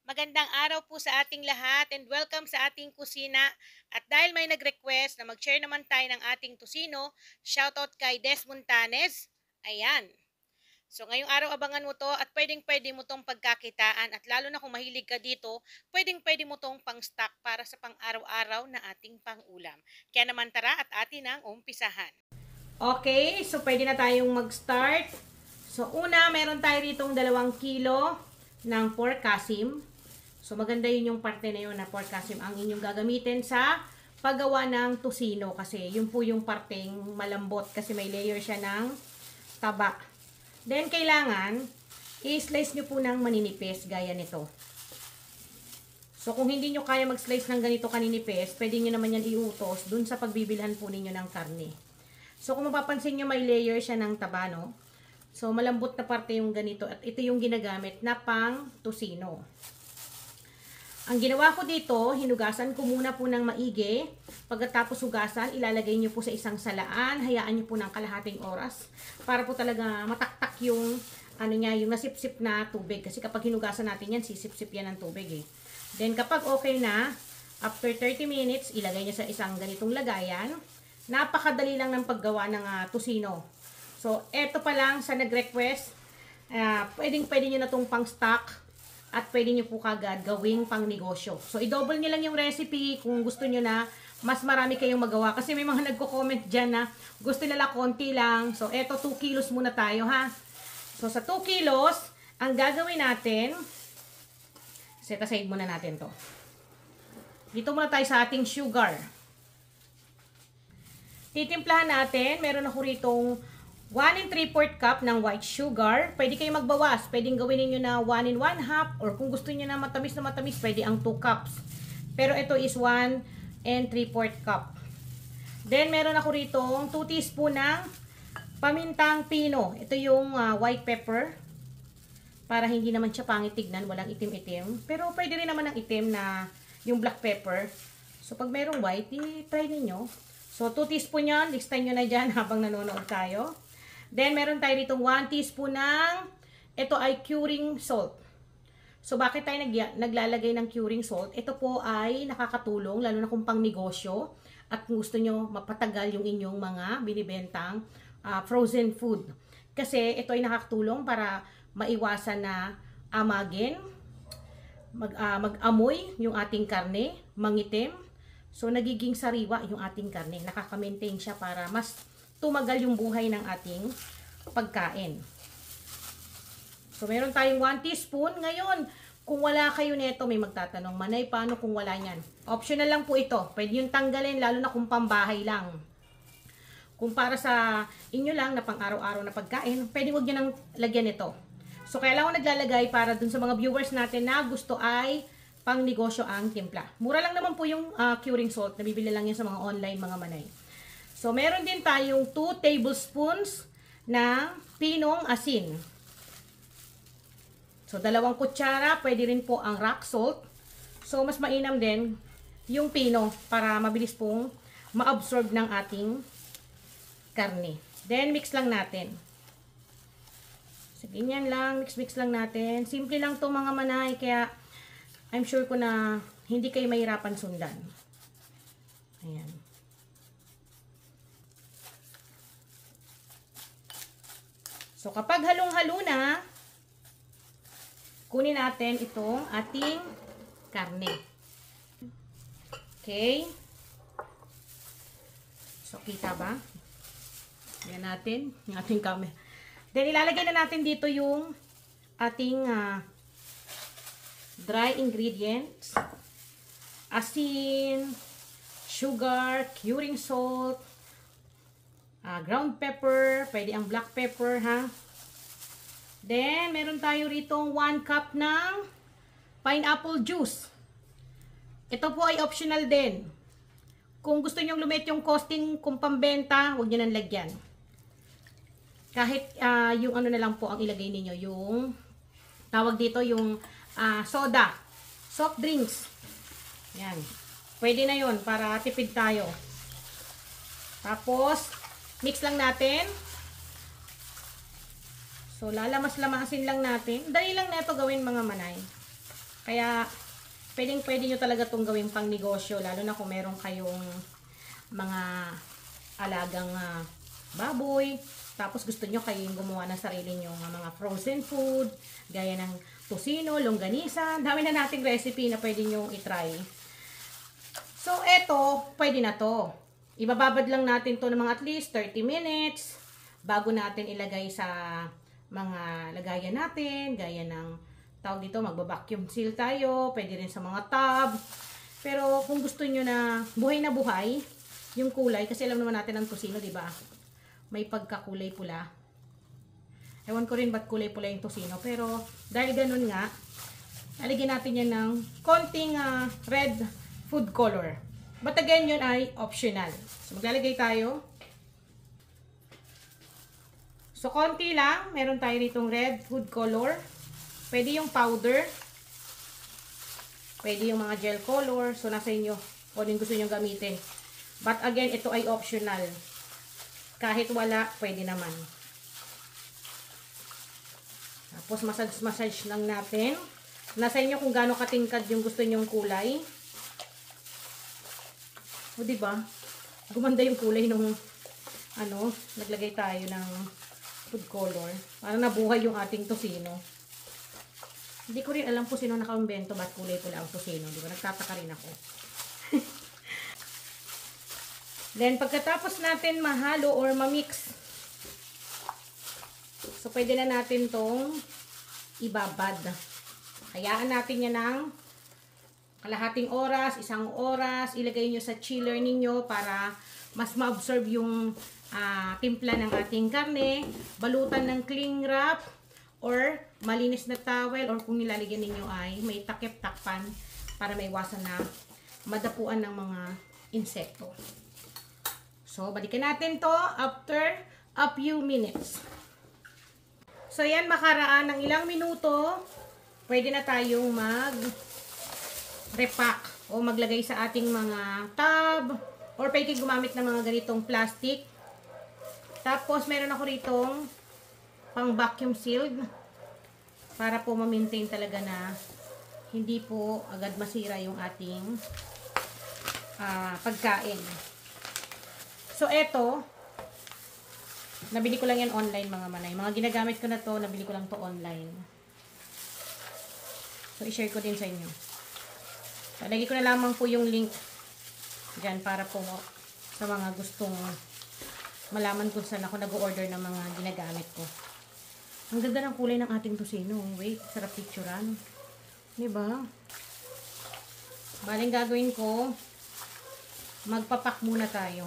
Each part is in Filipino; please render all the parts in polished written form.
Magandang araw po sa ating lahat and welcome sa ating kusina. At dahil may nag-request na mag-share naman tayo ng ating tusino, shoutout kay Des Montanes. Ayan. So ngayong araw abangan mo to at pwedeng-pwede mo tong pagkakitaan at lalo na kung mahilig ka dito, pwedeng-pwede mo tong pang-stock para sa pang-araw-araw na ating pang-ulam. Kaya naman tara at atin ang umpisahan. Okay, so pwede na tayong mag-start. So una, meron tayo ditong 2 kilo ng pork kasim. So maganda yun yung parte na yun na pork kasim ang inyong gagamitin sa paggawa ng tusino kasi yun po yung parteng malambot kasi may layer siya ng taba. Then kailangan i-slice nyo po ng maninipis gaya nito. So kung hindi nyo kaya mag-slice ng ganito kaninipis, pwede nyo naman yan iutos dun sa pagbibilhan po ninyo ng karne. So kung mapapansin nyo may layer siya ng taba, no? So malambot na parte yung ganito at ito yung ginagamit na pang tusino. Ang ginawa ko dito, hinugasan ko muna po ng maigi. Pagkatapos hugasan, ilalagay nyo po sa isang salaan. Hayaan nyo po ng kalahating oras para po talaga mataktak yung yung nasipsip na tubig. Kasi kapag hinugasan natin yan, sisipsip yan ng tubig eh. Then kapag okay na, after 30 minutes, ilagay nyo sa isang ganitong lagayan. Napakadali lang ng paggawa ng tusino. So, eto pa lang sa nag-request, pwedeng-pwede nyo na itong pang-stock. At pwede nyo po kagad gawing pang negosyo. So, i-double nyo lang yung recipe kung gusto nyo na mas marami kayong magawa. Kasi may mga nagko-comment dyan na gusto nila konti lang. So, eto 2 kilos muna tayo ha. So, sa 2 kilos, ang gagawin natin, set aside muna natin to. Dito muna tayo sa ating sugar. Titimplahan natin, meron ako ritong 1 3/4 cup ng white sugar. Pwede kayo magbawas. Pwedeng gawin niyo na 1 1/2 or kung gusto niyo na matamis, pwede ang 2 cups. Pero ito is 1 3/4 cup. Then meron ako ritong 2 teaspoon ng pamintang pino. Ito yung white pepper. Para hindi naman siya pangit tignan, walang itim-itim. Pero pwede rin naman ang itim na yung black pepper. So pag merong white, i-try niyo. So 2 teaspoon yan. Listay nyo na dyan habang nanonood tayo. Then, meron tayo dito 1 teaspoon ng, ito ay curing salt. So, bakit tayo naglalagay ng curing salt? Ito po ay nakakatulong, lalo na kung pang negosyo, at kung gusto nyo mapatagal yung inyong mga binibentang frozen food. Kasi, ito ay nakakatulong para maiwasan na amagin, mag-amoy yung ating karne, mangitim. So, nagiging sariwa yung ating karne. Nakaka-maintain siya para mas tumagal yung buhay ng ating pagkain. So, meron tayong 1 teaspoon. Ngayon, kung wala kayo nito, may magtatanong, Manay, paano kung wala yan? Optional lang po ito. Pwede yung tanggalin, lalo na kung pambahay lang. Kung para sa inyo lang na pang araw-araw na pagkain, pwede huwag nyo nang lagyan ito. So, kaya lang ako naglalagay para dun sa mga viewers natin na gusto ay pang negosyo ang timpla. Mura lang naman po yung curing salt. Nabibili lang yan sa mga online, mga Manay. So, meron din tayong 2 tablespoons ng pinong asin. So, 2 kutsara. Pwede rin po ang rock salt. So, mas mainam din yung pino para mabilis pong ma-absorb ng ating karne. Then, mix lang natin. So, ganyan lang. Mix lang natin. Simple lang to mga Manay. Kaya, I'm sure ko na hindi kayo mahirapan sundan. Ayan. So, kapag halong-halo na, kunin natin itong ating karne. Okay. So, kita ba? Yan natin, yung ating camera. Then, ilalagay na natin dito yung ating dry ingredients. Asin, sugar, curing salt, ground pepper, pwede ang black pepper, ha. Then, meron tayo rito 1 cup ng pineapple juice. Ito po ay optional din. Kung gusto nyong lumit yung costing kung pambenta, huwag nyo nang lagyan. Kahit yung ano na lang po ang ilagay niyo yung tawag dito yung soda, soft drinks. Yan. Pwede na yun para tipid tayo. Tapos, mix lang natin. So, lalamas-lamasin lang natin. Dali lang na ito gawin mga Manay. Kaya, pwede nyo talaga itong gawing pang negosyo, lalo na kung meron kayong mga alagang baboy, tapos gusto nyo kayong gumawa ng sarili nyo mga frozen food, gaya ng tocino, longganisa, dami na nating recipe na pwede nyo itry. So, eto, pwede na to. Ibababad lang natin to ng mga at least 30 minutes bago natin ilagay sa mga lagayan natin, gaya ng tawag dito, magba-vacuum seal tayo, pwede rin sa mga tub. Pero kung gusto nyo na buhay yung kulay, kasi alam naman natin ang tocino, di ba? May pagkakulay pula. Ewan ko rin ba't kulay pula yung tocino, pero dahil ganun nga, aligyan natin yan ng konting red food color. But again, yun ay optional. So, maglalagay tayo. So, konti lang. Meron tayo ditong red food color. Pwede yung powder. Pwede yung mga gel color. So, nasa inyo kung ano yung gusto nyo gamitin. But again, ito ay optional. Kahit wala, pwede naman. Tapos, massage lang natin. Nasa inyo kung gaano katingkad yung gusto nyong kulay. O, diba? Gumanda yung kulay nung, naglagay tayo ng food color. Para nabuhay yung ating tocino. Hindi ko rin alam kung sino nakaimbento ba't kulay pula ang tocino. Diba? Nagtataka rin ako. Then, pagkatapos natin mahalo or mamix, so, pwede na natin tong ibabad. Hayaan natin yan ng kalahating oras, 1 oras. Ilagay nyo sa chiller ninyo para mas ma-absorb yung timpla ng ating karne. Balutan ng cling wrap or malinis na towel, or kung nilalagyan ninyo ay may takip-takpan para maiwasan na madapuan ng mga insekto. So, balikan natin to after a few minutes. So, yan, makaraan ng ilang minuto, pwede na tayong mag-repack o maglagay sa ating mga tub, or pwede gumamit ng mga ganitong plastic. Tapos, meron ako ritong pang vacuum sealed para po ma-maintain talaga na hindi po agad masira yung ating pagkain. So, eto, nabili ko lang yan online, mga manay. Mga ginagamit ko na to, nabili ko lang to online. So, i-share ko din sa inyo. So, lagi ko na lamang po yung link dyan para po sa mga gustong malaman kung saan ako nag-order ng mga ginagamit ko. Ang ganda ng kulay ng ating tocino. Wait, sarap picturean. Diba? Baling gagawin ko, magpapak muna tayo.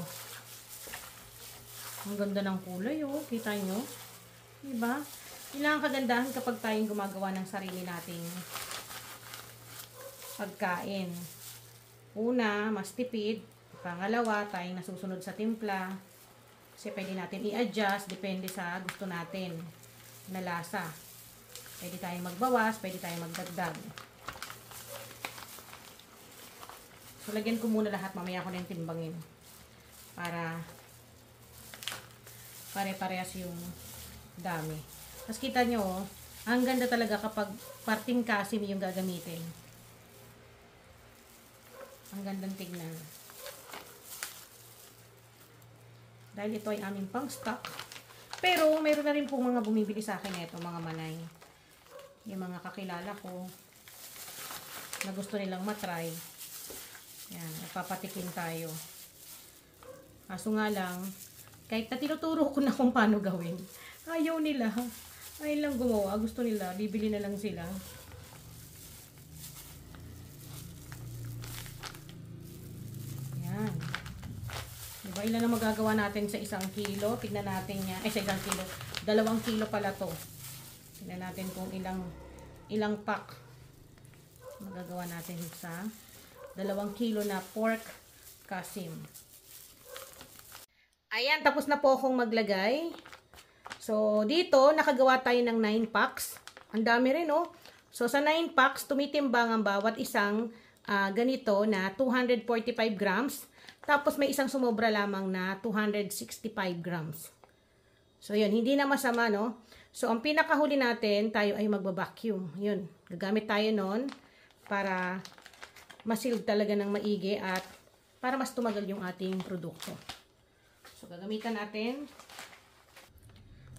Ang ganda ng kulay, oh. Kita nyo? Diba? Yun lang ang kagandahan kapag tayong gumagawa ng sarili nating pagkain. Una, mas tipid. Pangalawa, tayong nasusunod sa timpla. Kasi pwede natin i-adjust. Depende sa gusto natin na lasa. Pwede tayong magbawas, pwede tayong magdagdag. So, lagyan ko muna lahat. Mamaya ko na yung timbangin. Para pare-parehas yung dami. Tapos kita nyo, oh, ang ganda talaga kapag parting kasim yung gagamitin. Ang gandang tignan. Dahil ito ay aming pang stock. Pero, mayroon na rin po mga bumibili sa akin ito, mga manay. Yung mga kakilala ko na gusto nilang matry. Yan, nagpapatikim tayo. Kaso nga lang, kahit na tinuturo ko na kung paano gawin, ayaw nila. Ayaw lang gumawa. Gusto nila, bibili na lang sila. Yan. Diba, ilan na magagawa natin sa 1 kilo? Tignan natin niya. Sa 1 kilo. 2 kilo pala to. Tignan natin kung ilang pack magagawa natin sa 2 kilo na pork kasim. Ayan, tapos na po akong maglagay. So, dito, nakagawa tayo ng 9 packs. Ang dami rin, oh. So, sa 9 packs, tumitimbang ang bawat isang ganito na 245 grams. Tapos, may isang sumobra lamang na 265 grams. So, yun, hindi na masama, no? So, ang pinakahuli natin, tayo ay magbabacuum. Yun, gagamit tayo nun para masilog talaga ng maigi at para mas tumagal yung ating produkto. So, gagamitan natin.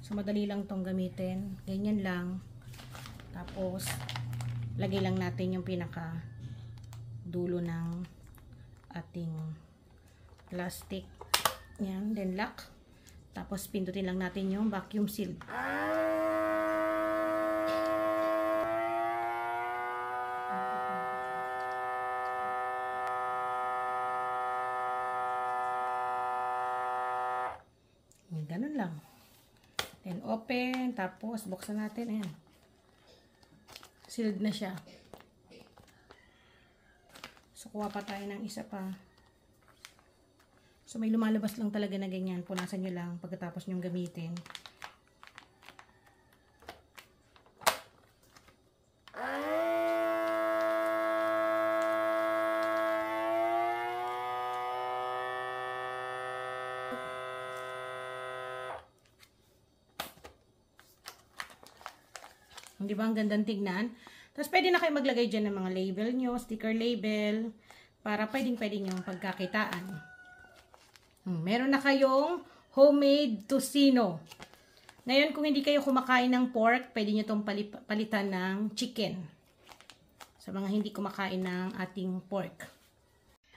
So, madali lang tong gamitin. Ganyan lang. Tapos, lagay lang natin yung pinaka dulo ng ating plastic. Yan, then lock. Tapos, pindutin lang natin yung vacuum seal. Ganun lang. Then, open. Tapos, buksan natin. Ayan. Sealed na siya. So, kuha pa tayo ng isa pa. So, may lumalabas lang talaga na ganyan. Punasan nyo lang pagkatapos nyong gamitin. Di ba ang gandang tignan? Tapos pwede na kayo maglagay dyan ng mga label nyo, sticker label, para pwedeng-pwede nyo pagkakitaan. Meron na kayong homemade tocino. Ngayon, kung hindi kayo kumakain ng pork, pwede nyo itong palitan ng chicken. Sa mga hindi kumakain ng ating pork.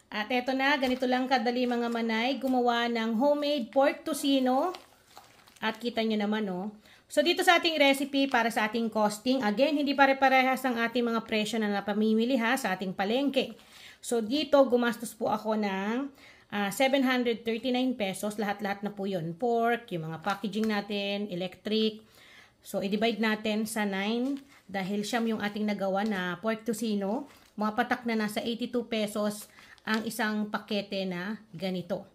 At eto na, ganito lang kadali mga manay, gumawa ng homemade pork tocino. At kita nyo naman, oh. So, dito sa ating recipe para sa ating costing, again, hindi pare-parehas ang ating mga presyo na napamimili ha sa ating palengke. So, dito, gumastos po ako ng 739 pesos. Lahat-lahat na po yun. Pork, yung mga packaging natin, electric. So, i-divide natin sa 9 dahil siyam yung ating nagawa na pork tocino. Mga patak na nasa 82 pesos ang isang pakete na ganito.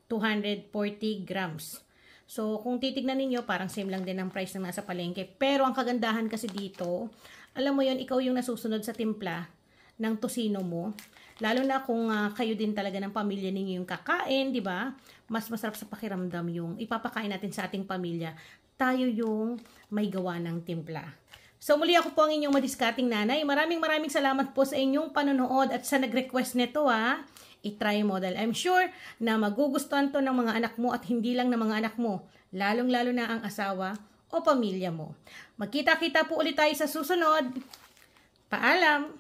240 grams. So, kung titignan ninyo, parang same lang din ang price ng nasa palengke. Pero, ang kagandahan kasi dito, alam mo yon, ikaw yung nasusunod sa timpla ng tocino mo. Lalo na kung kayo din talaga ng pamilya ninyo yung kakain, di ba? Mas masarap sa pakiramdam yung ipapakain natin sa ating pamilya. Tayo yung may gawa ng timpla. So, muli ako po ang inyong madiskarting nanay. Maraming salamat po sa inyong panonood at sa nag-request nito i-try model. I'm sure na magugustuhan to ng mga anak mo at hindi lang ng mga anak mo. Lalong-lalo na ang asawa o pamilya mo. Magkita-kita po ulit tayo sa susunod. Paalam!